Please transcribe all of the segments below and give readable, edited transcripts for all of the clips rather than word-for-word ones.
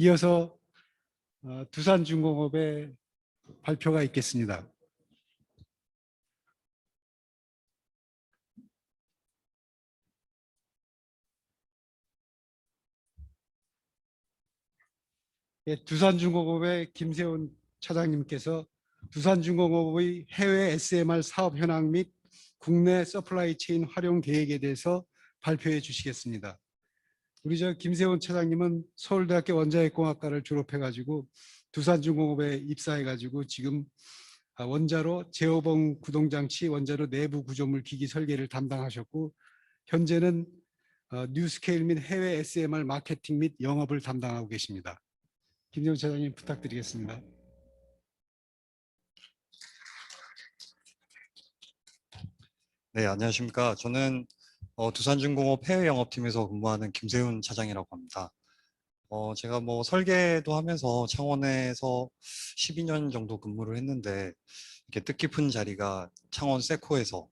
이어서 두산중공업의 발표가 있겠습니다. 예, 두산중공업의 김세훈 차장님께서 두산중공업의 해외 SMR 사업 현황 및 국내 서플라이 체인 활용 계획에 대해서 발표해 주시겠습니다. 우리 김세훈 차장님은 서울대학교 원자핵공학과를 졸업해가지고 두산중공업에 입사해가지고 지금 원자로 제어봉 구동장치 원자로 내부 구조물 기기 설계를 담당하셨고 현재는 뉴스케일 및 해외 SMR 마케팅 및 영업을 담당하고 계십니다. 김세훈 차장님 부탁드리겠습니다. 네, 안녕하십니까. 저는 두산중공업 해외영업팀에서 근무하는 김세훈 차장이라고 합니다. 제가 설계도 하면서 창원에서 12년 정도 근무를 했는데 이렇게 뜻깊은 자리가 창원 세코에서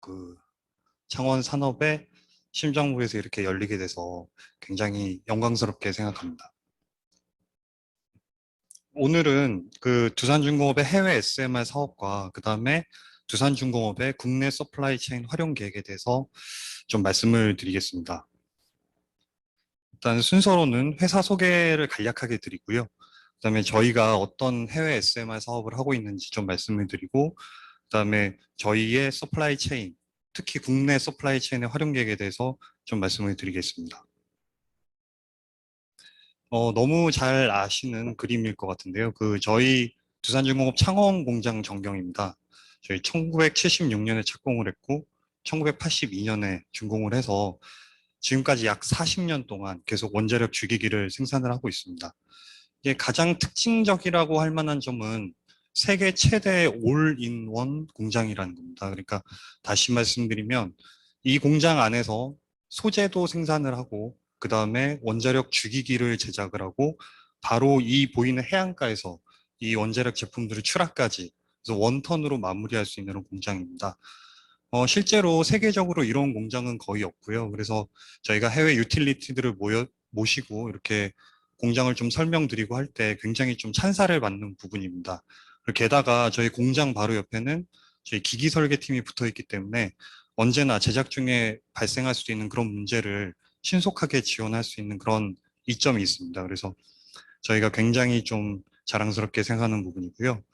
그 창원 산업의 심장부에서 이렇게 열리게 돼서 굉장히 영광스럽게 생각합니다. 오늘은 그 두산중공업의 해외 SMR 사업과 그 다음에 두산중공업의 국내 서플라이 체인 활용 계획에 대해서 좀 말씀을 드리겠습니다. 일단 순서로는 회사 소개를 간략하게 드리고요. 그 다음에 저희가 어떤 해외 SMR 사업을 하고 있는지 좀 말씀을 드리고, 그 다음에 저희의 서플라이 체인, 특히 국내 서플라이 체인의 활용 계획에 대해서 좀 말씀을 드리겠습니다. 너무 잘 아시는 그림일 것 같은데요. 저희 두산중공업 창원 공장 전경입니다. 저희 1976년에 착공을 했고 1982년에 준공을 해서 지금까지 약 40년 동안 계속 원자력 주기기를 생산을 하고 있습니다. 이게 가장 특징적이라고 할 만한 점은 세계 최대 올인원 공장이라는 겁니다. 그러니까 다시 말씀드리면 이 공장 안에서 소재도 생산을 하고 그 다음에 원자력 주기기를 제작을 하고 바로 이 보이는 해안가에서 이 원자력 제품들을 출하까지 그래서 원턴으로 마무리할 수 있는 공장입니다. 실제로 세계적으로 이런 공장은 거의 없고요. 그래서 저희가 해외 유틸리티들을 모시고 이렇게 공장을 좀 설명드리고 할 때 굉장히 좀 찬사를 받는 부분입니다. 게다가 저희 공장 바로 옆에는 저희 기기 설계팀이 붙어 있기 때문에 언제나 제작 중에 발생할 수 있는 그런 문제를 신속하게 지원할 수 있는 그런 이점이 있습니다. 그래서 저희가 굉장히 좀 자랑스럽게 생각하는 부분이고요.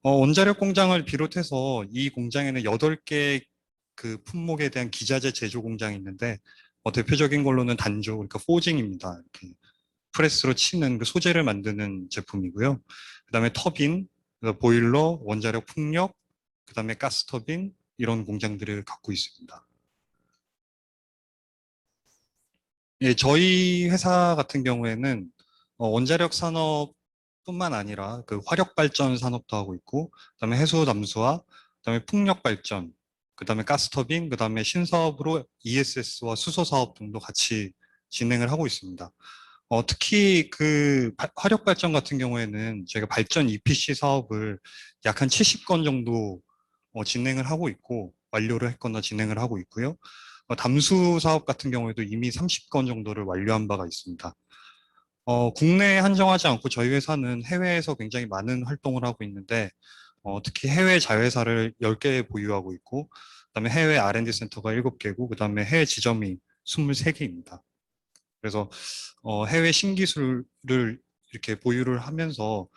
원자력 공장을 비롯해서 이 공장에는 8개 그 품목에 대한 기자재 제조 공장이 있는데 대표적인 걸로는 단조, 그러니까 포징입니다. 이렇게 프레스로 치는 그 소재를 만드는 제품이고요. 그다음에 터빈, 보일러, 원자력 풍력, 그다음에 가스 터빈 이런 공장들을 갖고 있습니다. 예, 저희 회사 같은 경우에는 원자력 산업뿐만 아니라 그 화력 발전 산업도 하고 있고, 그다음에 해수 담수화, 그다음에 풍력 발전, 그다음에 가스 터빈, 그다음에 신사업으로 ESS와 수소 사업 등도 같이 진행을 하고 있습니다. 특히 그 화력 발전 같은 경우에는 저희가 발전 EPC 사업을 약 한 70건 정도 진행을 하고 있고 완료를 했거나 진행을 하고 있고요. 담수 사업 같은 경우에도 이미 30건 정도를 완료한 바가 있습니다. 국내에 한정하지 않고 저희 회사는 해외에서 굉장히 많은 활동을 하고 있는데 특히 해외 자회사를 10개 보유하고 있고 그다음에 해외 R&D 센터가 7개고 그다음에 해외 지점이 23개입니다. 그래서 해외 신기술을 이렇게 보유를 하면서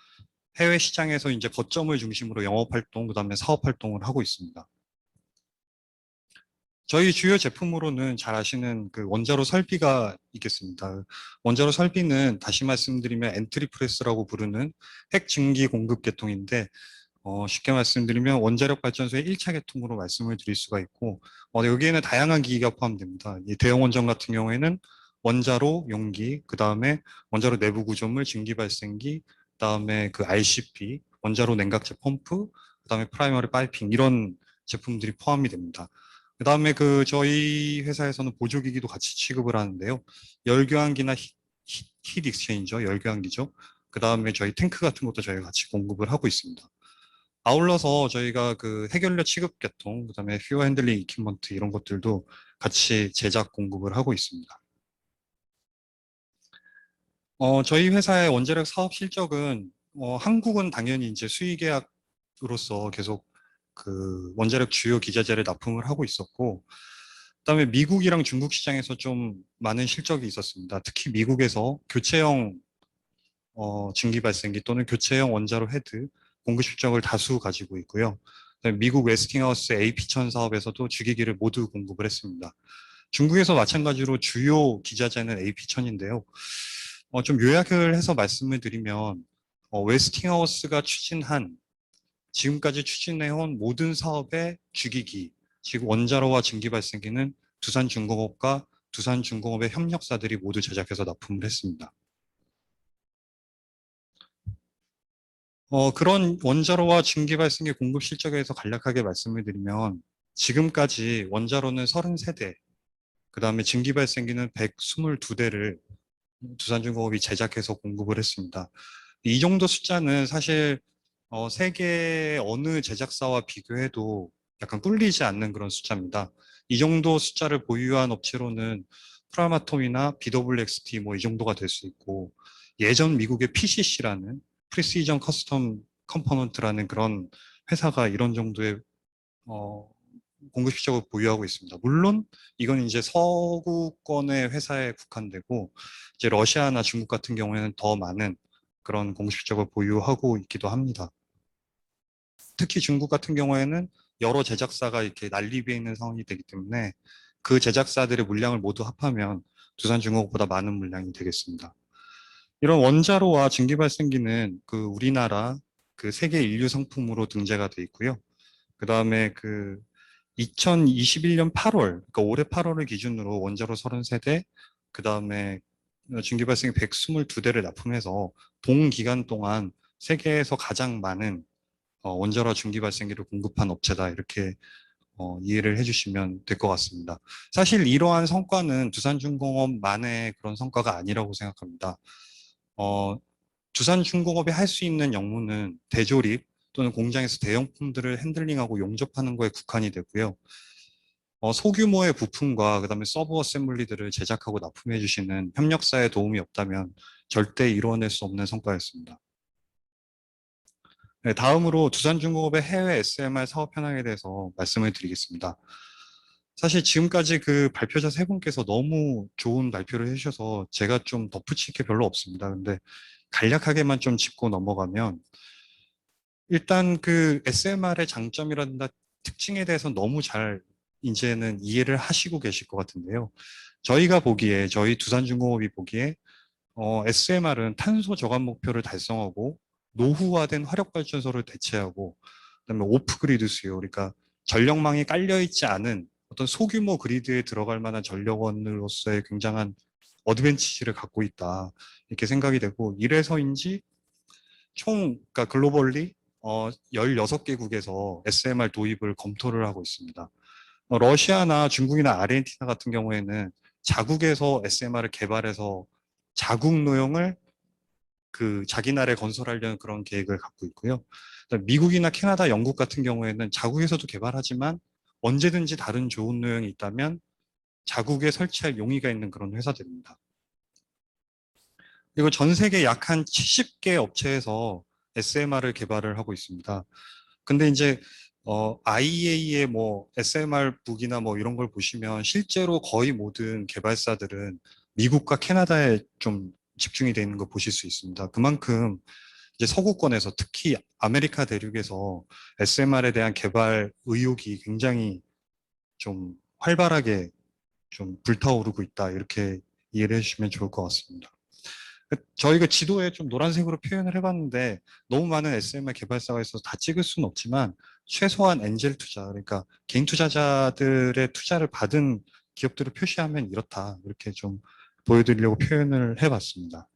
해외 시장에서 이제 거점을 중심으로 영업 활동, 그다음에 사업 활동을 하고 있습니다. 저희 주요 제품으로는 잘 아시는 그 원자로 설비가 있겠습니다. 원자로 설비는 다시 말씀드리면 엔트리 프레스라고 부르는 핵 증기 공급 계통인데 쉽게 말씀드리면 원자력 발전소의 1차 계통으로 말씀을 드릴 수가 있고 여기에는 다양한 기기가 포함됩니다. 이 대형 원전 같은 경우에는 원자로 용기, 그 다음에 원자로 내부 구조물 증기 발생기, 그 다음에 그 RCP, 원자로 냉각제 펌프, 그 다음에 프라이머리 파이핑 이런 제품들이 포함이 됩니다. 그 다음에 저희 회사에서는 보조기기도 같이 취급을 하는데요. 열교환기나 힛 익스체인저, 열교환기죠. 그 다음에 저희 탱크 같은 것도 저희가 같이 공급을 하고 있습니다. 아울러서 저희가 그 해결료 취급 계통, 그 다음에 퓨어 핸들링 이퀴먼트 이런 것들도 같이 제작 공급을 하고 있습니다. 저희 회사의 원자력 사업 실적은 한국은 당연히 이제 수의계약으로서 계속 그 원자력 주요 기자재를 납품을 하고 있었고, 그다음에 미국이랑 중국 시장에서 좀 많은 실적이 있었습니다. 특히 미국에서 교체형 증기 발생기 또는 교체형 원자로 헤드 공급 실적을 다수 가지고 있고요. 그다음에 미국 웨스팅하우스 AP1000 사업에서도 주기기를 모두 공급을 했습니다. 중국에서 마찬가지로 주요 기자재는 AP1000인데요. 좀 요약을 해서 말씀을 드리면 웨스팅하우스가 추진한 지금까지 추진해온 모든 사업의 주기기, 즉 원자로와 증기 발생기는 두산중공업과 두산중공업의 협력사들이 모두 제작해서 납품을 했습니다. 그런 원자로와 증기 발생기 공급 실적에 대해서 간략하게 말씀을 드리면 지금까지 원자로는 33대, 그 다음에 증기 발생기는 122대를 두산중공업이 제작해서 공급을 했습니다. 이 정도 숫자는 사실 세계 어느 제작사와 비교해도 약간 꿀리지 않는 그런 숫자입니다. 이 정도 숫자를 보유한 업체로는 프라마톰이나 BWXT 뭐 이 정도가 될 수 있고 예전 미국의 PCC라는 프리시전 커스텀 컴포넌트라는 그런 회사가 이런 정도의 어, 공급 실적을 보유하고 있습니다. 물론 이건 이제 서구권의 회사에 국한되고 이제 러시아나 중국 같은 경우에는 더 많은 그런 공급 실적을 보유하고 있기도 합니다. 특히 중국 같은 경우에는 여러 제작사가 이렇게 난립에 있는 상황이 되기 때문에 그 제작사들의 물량을 모두 합하면 두산중공업보다 많은 물량이 되겠습니다. 이런 원자로와 증기발생기는 그 우리나라 그 세계 인류 상품으로 등재가 돼 있고요. 그 다음에 그 2021년 8월, 그러니까 올해 8월을 기준으로 원자로 33대, 그 다음에 증기발생 122대를 납품해서 동기간 동안 세계에서 가장 많은 원자로 증기발생기를 공급한 업체다. 이렇게 이해를 해주시면 될 것 같습니다. 사실 이러한 성과는 두산중공업만의 그런 성과가 아니라고 생각합니다. 어, 두산중공업이 할 수 있는 업무는 대조립 또는 공장에서 대형품들을 핸들링하고 용접하는 거에 국한이 되고요. 소규모의 부품과 그다음에 서브 어셈블리들을 제작하고 납품해 주시는 협력사의 도움이 없다면 절대 이루어낼 수 없는 성과였습니다. 네, 다음으로 두산중공업의 해외 SMR 사업 현황에 대해서 말씀을 드리겠습니다. 사실 지금까지 그 발표자 세 분께서 너무 좋은 발표를 해주셔서 제가 좀 덧붙일 게 별로 없습니다. 근데 간략하게만 좀 짚고 넘어가면 일단 그 SMR의 장점이라든가 특징에 대해서 너무 잘 이제는 이해를 하시고 계실 것 같은데요. 저희가 보기에, 저희 두산중공업이 보기에 SMR은 탄소 저감 목표를 달성하고 노후화된 화력발전소를 대체하고 그다음에 오프그리드 수요, 그러니까 전력망이 깔려있지 않은 어떤 소규모 그리드에 들어갈 만한 전력원으로서의 굉장한 어드밴티지를 갖고 있다. 이렇게 생각이 되고 이래서인지 그러니까 글로벌리 16개국에서 SMR 도입을 검토를 하고 있습니다. 러시아나 중국이나 아르헨티나 같은 경우에는 자국에서 SMR을 개발해서 자국 노용을 그 자기 나라에 건설하려는 그런 계획을 갖고 있고요. 미국이나 캐나다, 영국 같은 경우에는 자국에서도 개발하지만 언제든지 다른 좋은 노용이 있다면 자국에 설치할 용의가 있는 그런 회사들입니다. 그리고 전 세계 약 한 70개 업체에서 SMR을 개발을 하고 있습니다. 근데 이제 IEA의 뭐 SMR 북이나 뭐 이런 걸 보시면 실제로 거의 모든 개발사들은 미국과 캐나다에 좀 집중이 되어 있는 거 보실 수 있습니다. 그만큼 이제 서구권에서 특히 아메리카 대륙에서 SMR에 대한 개발 의욕이 굉장히 좀 활발하게 좀 불타오르고 있다. 이렇게 이해를 해주시면 좋을 것 같습니다. 저희가 지도에 좀 노란색으로 표현을 해봤는데 너무 많은 SMR 개발사가 있어서 다 찍을 수는 없지만 최소한 엔젤 투자, 그러니까 개인 투자자들의 투자를 받은 기업들을 표시하면 이렇다. 이렇게 좀 보여드리려고 표현을 해봤습니다.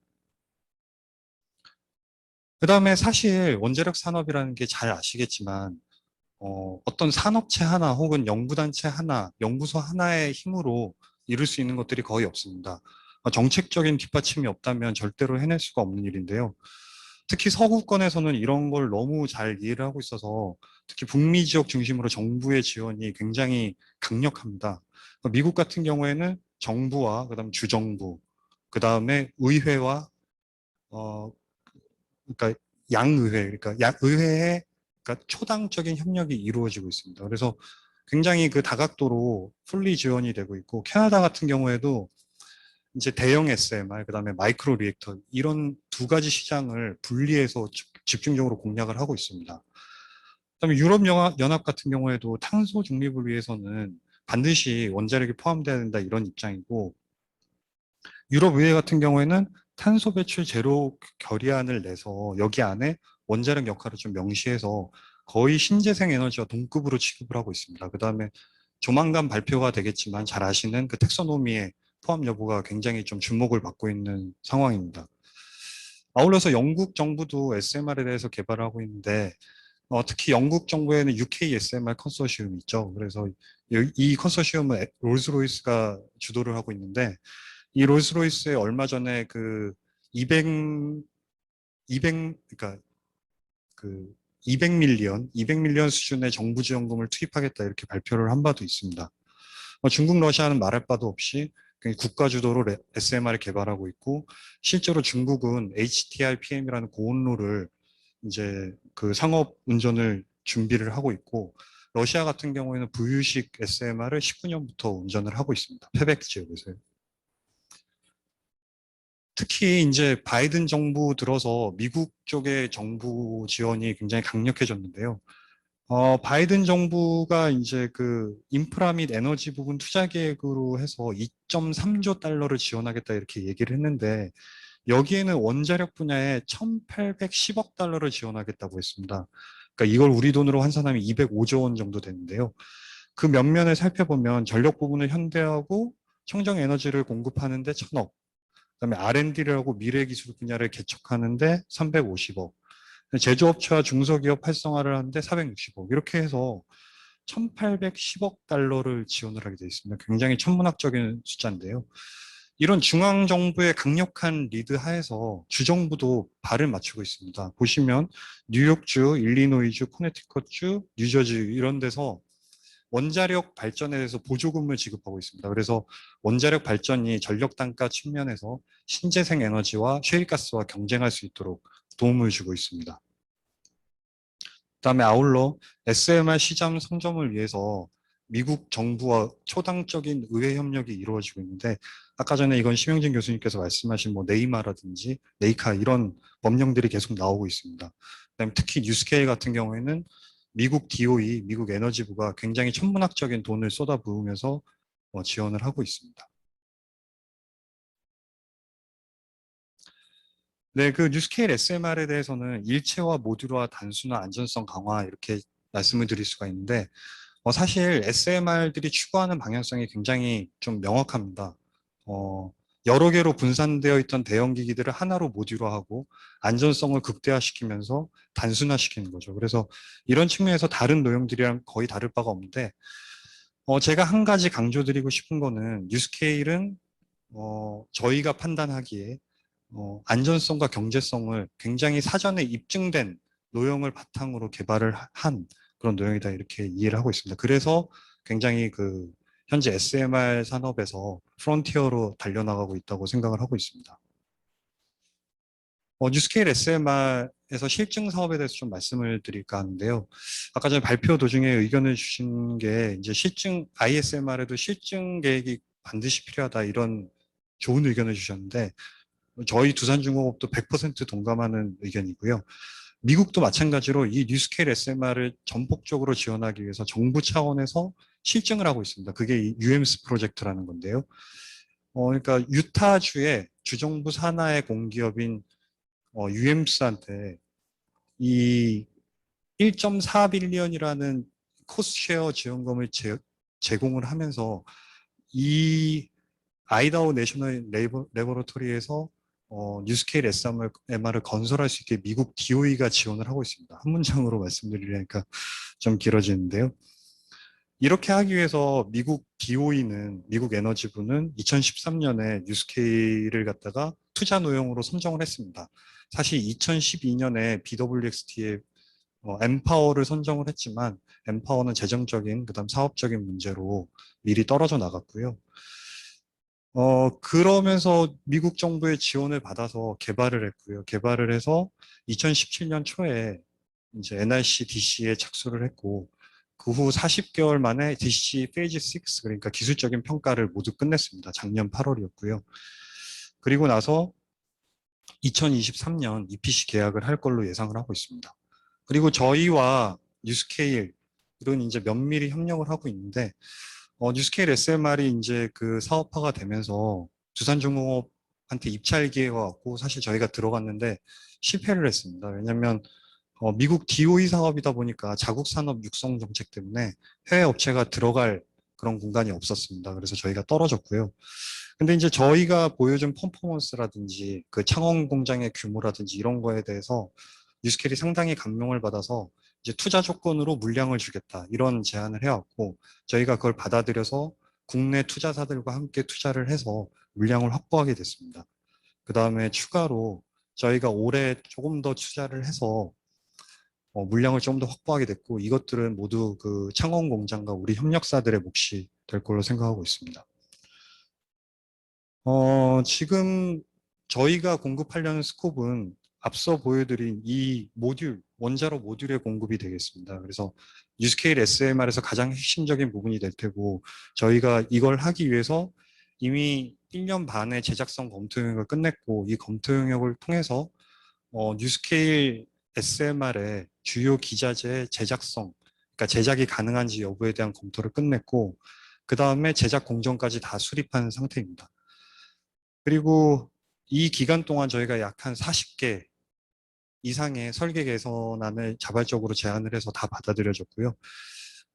그 다음에 사실 원자력 산업이라는 게 잘 아시겠지만 어떤 산업체 하나 혹은 연구단체 하나, 연구소 하나의 힘으로 이룰 수 있는 것들이 거의 없습니다. 정책적인 뒷받침이 없다면 절대로 해낼 수가 없는 일인데요. 특히 서구권에서는 이런 걸 너무 잘 이해를 하고 있어서 특히 북미 지역 중심으로 정부의 지원이 굉장히 강력합니다. 미국 같은 경우에는 정부와 그다음 주정부, 그다음에 의회와 어, 그러니까 양의회, 그러니까 의회에 그러니까 초당적인 협력이 이루어지고 있습니다. 그래서 굉장히 그 다각도로 풀리 지원이 되고 있고 캐나다 같은 경우에도 이제 대형 SMR, 그다음에 마이크로 리액터 이런 두 가지 시장을 분리해서 집중적으로 공략을 하고 있습니다. 그다음에 유럽 연합 같은 경우에도 탄소 중립을 위해서는 반드시 원자력이 포함돼야 된다 이런 입장이고 유럽 의회 같은 경우에는 탄소 배출 제로 결의안을 내서 여기 안에 원자력 역할을 좀 명시해서 거의 신재생 에너지와 동급으로 취급을 하고 있습니다. 그다음에 조만간 발표가 되겠지만 잘 아시는 그 텍소노미의 포함 여부가 굉장히 좀 주목을 받고 있는 상황입니다. 아울러서 영국 정부도 SMR에 대해서 개발을 하고 있는데 특히 영국 정부에는 UK SMR 컨소시엄이 있죠. 그래서 이 컨소시엄은 롤스로이스가 주도를 하고 있는데 이 롤스로이스에 얼마 전에 그 200, 200, 그러니까 그 200밀리언 수준의 정부 지원금을 투입하겠다 이렇게 발표를 한 바도 있습니다. 중국, 러시아는 말할 바도 없이 그냥 국가 주도로 SMR을 개발하고 있고 실제로 중국은 HTRPM이라는 고온로를 이제 그 상업 운전을 준비를 하고 있고 러시아 같은 경우에는 부유식 SMR을 19년부터 운전을 하고 있습니다. 페벡 지역에서요. 특히 이제 바이든 정부 들어서 미국 쪽의 정부 지원이 굉장히 강력해졌는데요. 바이든 정부가 이제 그 인프라 및 에너지 부분 투자 계획으로 해서 2.3조 달러를 지원하겠다 이렇게 얘기를 했는데 여기에는 원자력 분야에 1,810억 달러를 지원하겠다고 했습니다. 그러니까 이걸 우리 돈으로 환산하면 205조 원 정도 되는데요. 그 면면을 살펴보면 전력 부분을 현대하고 청정 에너지를 공급하는데 1,000억, 그다음에 R&D를 하고 미래 기술 분야를 개척하는데 350억, 제조업체와 중소기업 활성화를 하는데 460억, 이렇게 해서 1,810억 달러를 지원을 하게 되어 있습니다. 굉장히 천문학적인 숫자인데요. 이런 중앙정부의 강력한 리드 하에서 주정부도 발을 맞추고 있습니다. 보시면 뉴욕주, 일리노이주, 코네티컷주, 뉴저지 이런 데서 원자력 발전에 대해서 보조금을 지급하고 있습니다. 그래서 원자력 발전이 전력 단가 측면에서 신재생 에너지와 셰일가스와 경쟁할 수 있도록 도움을 주고 있습니다. 그다음에 아울러 SMR 시장 상점을 위해서 미국 정부와 초당적인 의회 협력이 이루어지고 있는데 아까 전에 이건 심영진 교수님께서 말씀하신 뭐 네이마라든지 네이카 이런 법령들이 계속 나오고 있습니다. 그다음에 특히 뉴스케일 같은 경우에는 미국 DOE, 미국 에너지부가 굉장히 천문학적인 돈을 쏟아부으면서 지원을 하고 있습니다. 네, 그 뉴스케일 SMR에 대해서는 일체화, 모듈화, 단순화, 안전성 강화 이렇게 말씀을 드릴 수가 있는데 사실 SMR들이 추구하는 방향성이 굉장히 좀 명확합니다. 여러 개로 분산되어 있던 대형 기기들을 하나로 모듈화하고 안전성을 극대화시키면서 단순화시키는 거죠. 그래서 이런 측면에서 다른 노형들이랑 거의 다를 바가 없는데 제가 한 가지 강조드리고 싶은 거는 뉴스케일은 저희가 판단하기에 안전성과 경제성을 굉장히 사전에 입증된 노형을 바탕으로 개발을 한 그런 노형이다 이렇게 이해를 하고 있습니다. 그래서 굉장히 그 현재 SMR 산업에서 프론티어로 달려나가고 있다고 생각을 하고 있습니다. 뉴스케일 SMR에서 실증 사업에 대해서 좀 말씀을 드릴까 하는데요. 아까 전에 발표 도중에 의견을 주신 게 이제 실증 ISMR에도 실증 계획이 반드시 필요하다 이런 좋은 의견을 주셨는데 저희 두산중공업도 100% 동감하는 의견이고요. 미국도 마찬가지로 이 뉴스케일 SMR을 전폭적으로 지원하기 위해서 정부 차원에서 실증을 하고 있습니다. 그게 이 UMS 프로젝트라는 건데요. 그러니까 유타주의 주정부 산하의 공기업인 UMS한테 이 1.4빌리언이라는 코스트쉐어 지원금을 제공을 하면서 이 아이다호 내셔널 레버러토리에서 뉴스케일 SMR을 건설할 수 있게 미국 DOE가 지원을 하고 있습니다. 한 문장으로 말씀드리려니까 좀 길어지는데요. 이렇게 하기 위해서 미국 DOE는, 미국 에너지부는 2013년에 뉴스케일을 갖다가 투자 노형으로 선정을 했습니다. 사실 2012년에 BWXT의 엠파워를 선정을 했지만 엠파워는 재정적인 그다음 사업적인 문제로 미리 떨어져 나갔고요. 그러면서 미국 정부의 지원을 받아서 개발을 했고요. 개발을 해서 2017년 초에 이제 NRC DC에 착수를 했고, 그 후 40개월 만에 DC 페이즈 6, 그러니까 기술적인 평가를 모두 끝냈습니다. 작년 8월이었고요. 그리고 나서 2023년 EPC 계약을 할 걸로 예상을 하고 있습니다. 그리고 저희와 뉴스케일 이런 이제 면밀히 협력을 하고 있는데, 뉴스케일 SMR이 이제 그 사업화가 되면서 두산중공업한테 입찰 기회가 왔고, 사실 저희가 들어갔는데 실패를 했습니다. 왜냐하면 미국 DOE 사업이다 보니까 자국 산업 육성 정책 때문에 해외 업체가 들어갈 그런 공간이 없었습니다. 그래서 저희가 떨어졌고요. 근데 이제 저희가 보여준 퍼포먼스라든지 그 창원 공장의 규모라든지 이런 거에 대해서 뉴스케일이 상당히 감명을 받아서 이제 투자 조건으로 물량을 주겠다 이런 제안을 해왔고, 저희가 그걸 받아들여서 국내 투자사들과 함께 투자를 해서 물량을 확보하게 됐습니다. 그 다음에 추가로 저희가 올해 조금 더 투자를 해서 물량을 좀 더 확보하게 됐고, 이것들은 모두 그 창원 공장과 우리 협력사들의 몫이 될 걸로 생각하고 있습니다. 지금 저희가 공급하려는 스콥은 앞서 보여드린 이 모듈, 원자로 모듈의 공급이 되겠습니다. 그래서 뉴스케일 SMR에서 가장 핵심적인 부분이 될 테고, 저희가 이걸 하기 위해서 이미 1년 반의 제작성 검토 영역을 끝냈고, 이 검토 영역을 통해서 뉴스케일 SMR의 주요 기자재의 제작성, 그러니까 제작이 가능한지 여부에 대한 검토를 끝냈고, 그 다음에 제작 공정까지 다 수립한 상태입니다. 그리고 이 기간 동안 저희가 약 한 40개 이상의 설계 개선안을 자발적으로 제안을 해서 다 받아들여졌고요.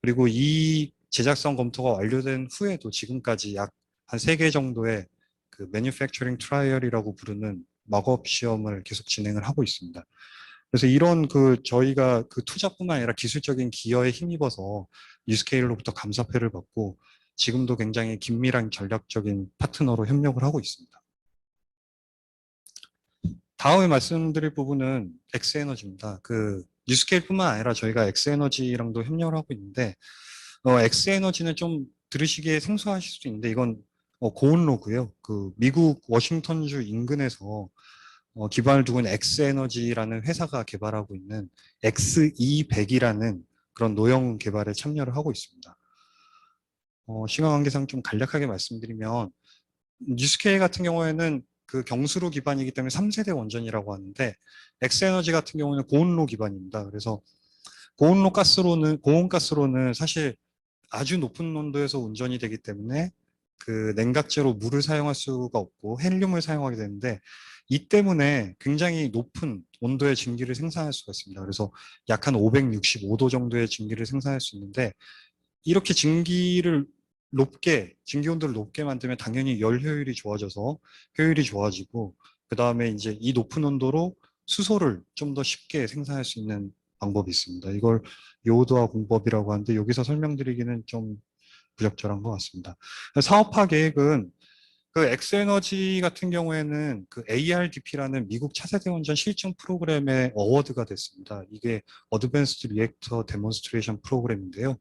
그리고 이 제작성 검토가 완료된 후에도 지금까지 약 한 3개 정도의 그 매뉴팩처링 트라이얼이라고 부르는 막업 시험을 계속 진행을 하고 있습니다. 그래서 이런 그 저희가 그 투자뿐만 아니라 기술적인 기여에 힘입어서 뉴스케일로부터 감사패를 받고 지금도 굉장히 긴밀한 전략적인 파트너로 협력을 하고 있습니다. 다음에 말씀드릴 부분은 엑스에너지입니다. 그 뉴스케일뿐만 아니라 저희가 엑스에너지랑도 협력을 하고 있는데, 엑스에너지는 좀 들으시기에 생소하실 수도 있는데 이건 고온로고요. 그 미국 워싱턴주 인근에서 기반을 두고 있는 엑스에너지라는 회사가 개발하고 있는 XE100이라는 그런 노형 개발에 참여를 하고 있습니다. 시간 관계상 좀 간략하게 말씀드리면, 뉴스케일 같은 경우에는 그 경수로 기반이기 때문에 3세대 원전이라고 하는데, 엑스에너지 같은 경우는 고온로 기반입니다. 그래서 고온가스로는 사실 아주 높은 온도에서 운전이 되기 때문에 그 냉각제로 물을 사용할 수가 없고 헬륨을 사용하게 되는데, 이 때문에 굉장히 높은 온도의 증기를 생산할 수가 있습니다. 그래서 약 한 565도 정도의 증기를 생산할 수 있는데, 이렇게 증기 온도를 높게 만들면 당연히 열 효율이 좋아져서 효율이 좋아지고, 그 다음에 이제 이 높은 온도로 수소를 좀 더 쉽게 생산할 수 있는 방법이 있습니다. 이걸 요오드화 공법이라고 하는데 여기서 설명드리기는 좀 부적절한 것 같습니다. 사업화 계획은 그 엑스에너지 같은 경우에는 그 ARDP라는 미국 차세대 원전 실증 프로그램의 어워드가 됐습니다. 이게 어드밴스드 리액터 데몬스트레이션 프로그램인데요.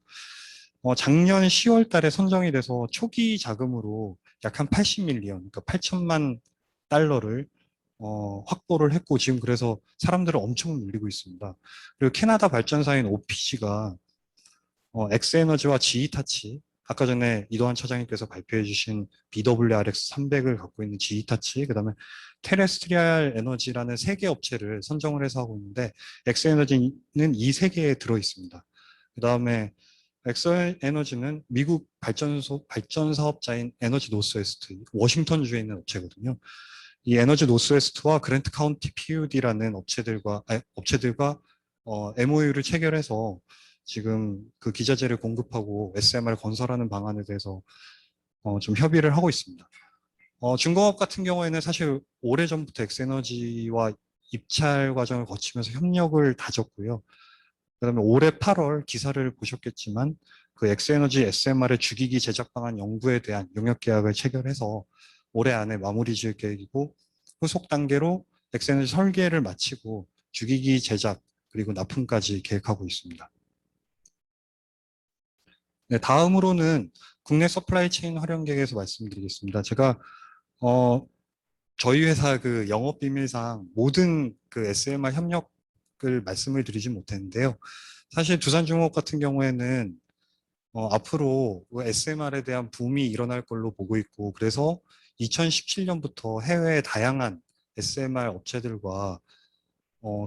작년 10월 달에 선정이 돼서 초기 자금으로 약 한 80밀리언, 그러니까 8천만 달러를 확보를 했고, 지금 그래서 사람들을 엄청 늘리고 있습니다. 그리고 캐나다 발전사인 OPG가 엑스에너지와 GE타치, 아까 전에 이도환 차장님께서 발표해 주신 BWRX 300을 갖고 있는 GE타치, 그다음에 테레스트리얼 에너지라는 3개 업체를 선정을 해서 하고 있는데, 엑스에너지는 이 3개에 들어 있습니다. 그다음에 엑스에너지는 미국 발전 사업자인 에너지 노스웨스트, 워싱턴주에 있는 업체거든요. 이 에너지 노스웨스트와 그랜트 카운티 PUD라는 업체들과 MOU를 체결해서 지금 그 기자재를 공급하고 SMR 건설하는 방안에 대해서 좀 협의를 하고 있습니다. 중공업 같은 경우에는 사실 오래전부터 엑스에너지와 입찰 과정을 거치면서 협력을 다졌고요. 그다음에 올해 8월 기사를 보셨겠지만 그 엑스에너지 SMR의 주기기 제작 방안 연구에 대한 용역 계약을 체결해서 올해 안에 마무리 지을 계획이고, 후속 단계로 엑스에너지 설계를 마치고 주기기 제작 그리고 납품까지 계획하고 있습니다. 네, 다음으로는 국내 서플라이 체인 활용 계획에서 말씀드리겠습니다. 제가 저희 회사 그 영업 비밀상 모든 그 SMR 협력을 말씀을 드리진 못했는데요. 사실 두산중공업 같은 경우에는 앞으로 SMR에 대한 붐이 일어날 걸로 보고 있고, 그래서 2017년부터 해외의 다양한 SMR 업체들과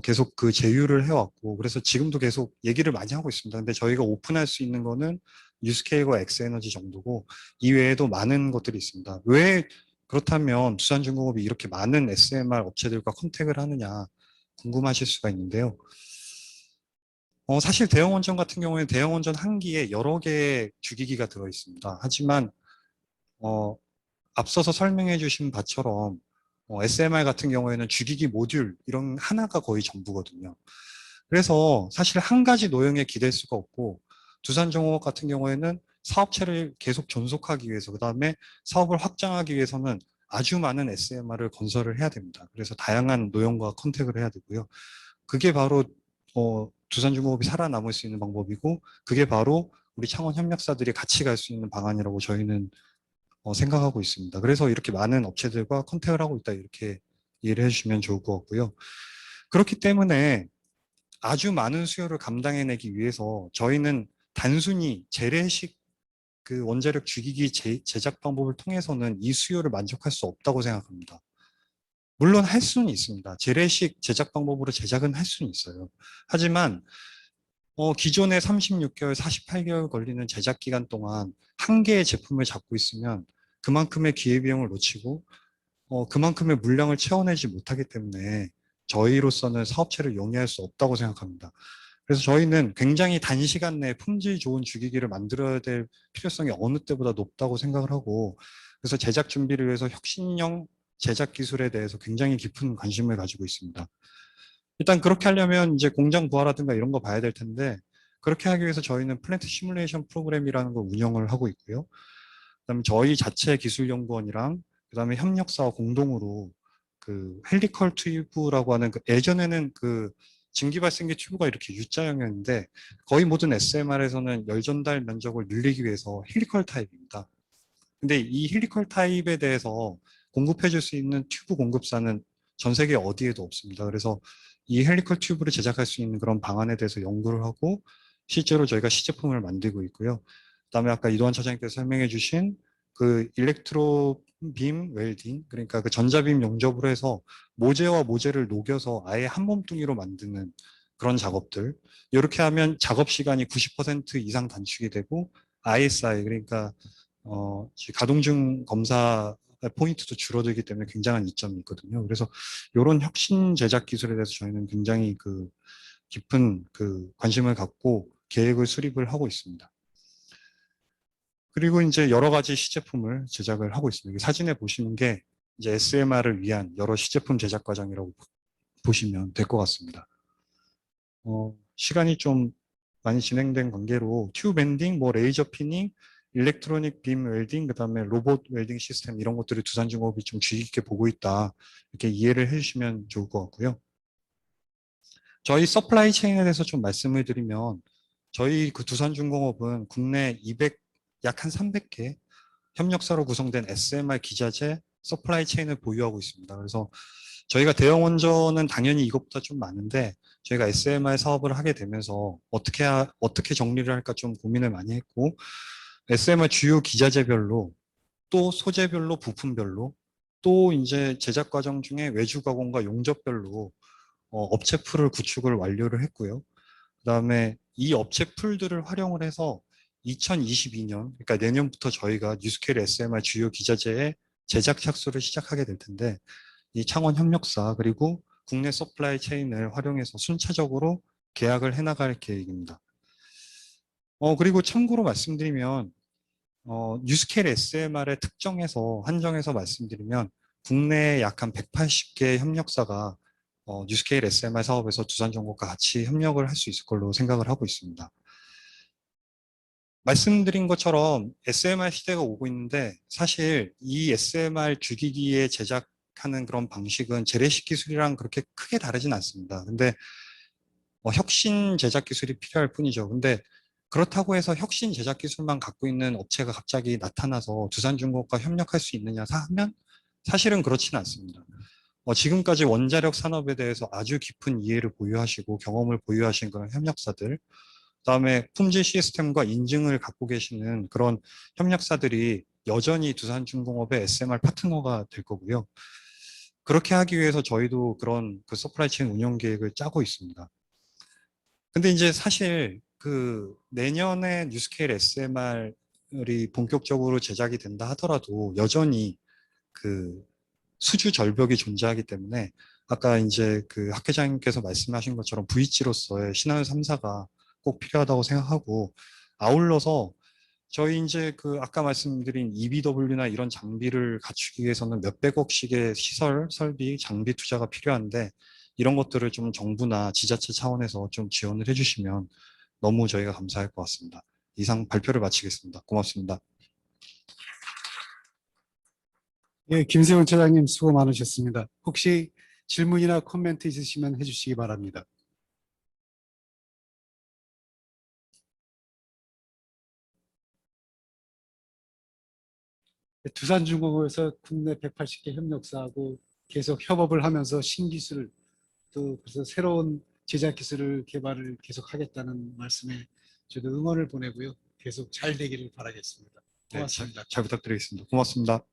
계속 그 제휴를 해왔고, 그래서 지금도 계속 얘기를 많이 하고 있습니다. 근데 저희가 오픈할 수 있는 거는 뉴스케이와 엑스에너지 정도고, 이외에도 많은 것들이 있습니다. 왜 그렇다면 두산중공업이 이렇게 많은 SMR 업체들과 컨택을 하느냐 궁금하실 수가 있는데요. 사실 대형 원전 같은 경우에는 대형 원전 한 기에 여러 개의 주기기가 들어 있습니다. 하지만 어, 앞서서 설명해 주신 바처럼 SMR 같은 경우에는 주기기 모듈 이런 하나가 거의 전부거든요. 그래서 사실 한 가지 노형에 기댈 수가 없고, 두산정호업 같은 경우에는 사업체를 계속 존속하기 위해서, 그다음에 사업을 확장하기 위해서는 아주 많은 SMR을 건설을 해야 됩니다. 그래서 다양한 노형과 컨택을 해야 되고요. 그게 바로 두산중공업이 살아남을 수 있는 방법이고, 그게 바로 우리 창원 협력사들이 같이 갈 수 있는 방안이라고 저희는 생각하고 있습니다. 그래서 이렇게 많은 업체들과 컨택을 하고 있다, 이렇게 이해를 해주시면 좋을 것 같고요. 그렇기 때문에 아주 많은 수요를 감당해내기 위해서 저희는 단순히 재래식 그 원자력 주기기 제작 방법을 통해서는 이 수요를 만족할 수 없다고 생각합니다. 물론 할 수는 있습니다. 재래식 제작 방법으로 제작은 할 수는 있어요. 하지만 기존의 36개월, 48개월 걸리는 제작 기간 동안 한 개의 제품을 잡고 있으면 그만큼의 기회비용을 놓치고 그만큼의 물량을 채워내지 못하기 때문에 저희로서는 사업체를 용이할 수 없다고 생각합니다. 그래서 저희는 굉장히 단시간 내에 품질 좋은 주기기를 만들어야 될 필요성이 어느 때보다 높다고 생각을 하고, 그래서 제작 준비를 위해서 혁신형 제작 기술에 대해서 굉장히 깊은 관심을 가지고 있습니다. 일단 그렇게 하려면 이제 공장 부하라든가 이런 거 봐야 될 텐데, 그렇게 하기 위해서 저희는 플랜트 시뮬레이션 프로그램이라는 걸 운영을 하고 있고요. 그다음에 저희 자체 기술연구원이랑 그다음에 협력사와 공동으로 그 헬리컬 튜브라고 하는 그 예전에는 그 증기 발생기 튜브가 이렇게 U자형이었는데, 거의 모든 SMR에서는 열 전달 면적을 늘리기 위해서 헬리컬 타입입니다. 근데 이 헬리컬 타입에 대해서 공급해 줄 수 있는 튜브 공급사는 전 세계 어디에도 없습니다. 그래서 이 헬리컬 튜브를 제작할 수 있는 그런 방안에 대해서 연구를 하고 실제로 저희가 시제품을 만들고 있고요. 그다음에 아까 이도환 차장님께서 설명해 주신 그 일렉트로 빔 웰딩, 그러니까 그 전자빔 용접으로 해서 모재와 모재를 녹여서 아예 한 몸뚱이로 만드는 그런 작업들. 이렇게 하면 작업 시간이 90% 이상 단축이 되고 ISI, 그러니까 가동중 검사 포인트도 줄어들기 때문에 굉장한 이점이 있거든요. 그래서 이런 혁신 제작 기술에 대해서 저희는 굉장히 그 깊은 그 관심을 갖고 계획을 수립을 하고 있습니다. 그리고 이제 여러 가지 시제품을 제작을 하고 있습니다. 사진에 보시는 게 이제 SMR을 위한 여러 시제품 제작 과정이라고 보시면 될 것 같습니다. 시간이 좀 많이 진행된 관계로 튜브 밴딩, 뭐 레이저 피닝, 일렉트로닉 빔 웰딩, 그다음에 로봇 웰딩 시스템 이런 것들을 두산중공업이 좀 주의 깊게 보고 있다, 이렇게 이해를 해주시면 좋을 것 같고요. 저희 서플라이 체인에 대해서 좀 말씀을 드리면, 저희 그 두산중공업은 국내 약 한 300개 협력사로 구성된 SMR 기자재 서플라이 체인을 보유하고 있습니다. 그래서 저희가 대형 원전은 당연히 이것보다 좀 많은데, 저희가 SMR 사업을 하게 되면서 어떻게 정리를 할까 좀 고민을 많이 했고, SMR 주요 기자재별로, 또 소재별로, 부품별로, 또 이제 제작 과정 중에 외주 가공과 용접별로 업체 풀을 구축을 완료를 했고요. 그다음에 이 업체 풀들을 활용을 해서 2022년, 그러니까 내년부터 저희가 뉴스케일 SMR 주요 기자재의 제작 착수를 시작하게 될 텐데, 이 창원 협력사 그리고 국내 서플라이 체인을 활용해서 순차적으로 계약을 해나갈 계획입니다. 그리고 참고로 말씀드리면 뉴스케일 SMR의 특정에서 한정해서 말씀드리면, 국내에 약 한 180개 협력사가 뉴스케일 SMR 사업에서 두산정보과 같이 협력을 할 수 있을 걸로 생각을 하고 있습니다. 말씀드린 것처럼 SMR 시대가 오고 있는데, 사실 이 SMR 주기기에 제작하는 그런 방식은 재래식 기술이랑 그렇게 크게 다르진 않습니다. 근데 혁신 제작 기술이 필요할 뿐이죠. 근데 그렇다고 해서 혁신 제작 기술만 갖고 있는 업체가 갑자기 나타나서 두산중공업과 협력할 수 있느냐 하면 사실은 그렇지는 않습니다. 지금까지 원자력 산업에 대해서 아주 깊은 이해를 보유하시고 경험을 보유하신 그런 협력사들, 그다음에 품질 시스템과 인증을 갖고 계시는 그런 협력사들이 여전히 두산중공업의 SMR 파트너가 될 거고요. 그렇게 하기 위해서 저희도 그런 그 서플라이 체인 운영 계획을 짜고 있습니다. 근데 이제 사실 그 내년에 뉴스케일 SMR이 본격적으로 제작이 된다 하더라도 여전히 그 수주 절벽이 존재하기 때문에 아까 이제 그 학 회장님께서 말씀하신 것처럼 VH로서의 신한울 3사가 꼭 필요하다고 생각하고, 아울러서 저희 이제 그 아까 말씀드린 EBW나 이런 장비를 갖추기 위해서는 몇백억씩의 시설, 설비, 장비 투자가 필요한데 이런 것들을 좀 정부나 지자체 차원에서 좀 지원을 해주시면 너무 저희가 감사할 것 같습니다. 이상 발표를 마치겠습니다. 고맙습니다. 예, 김세훈 차장님 수고 많으셨습니다. 혹시 질문이나 코멘트 있으시면 해주시기 바랍니다. 두산중공업에서 국내 180개 협력사하고 계속 협업을 하면서 신기술 또 그래서 새로운 제작 기술을 개발을 계속 하겠다는 말씀에 저도 응원을 보내고요. 계속 잘 되기를 바라겠습니다. 네, 고맙습니다. 잘 부탁드리겠습니다. 고맙습니다.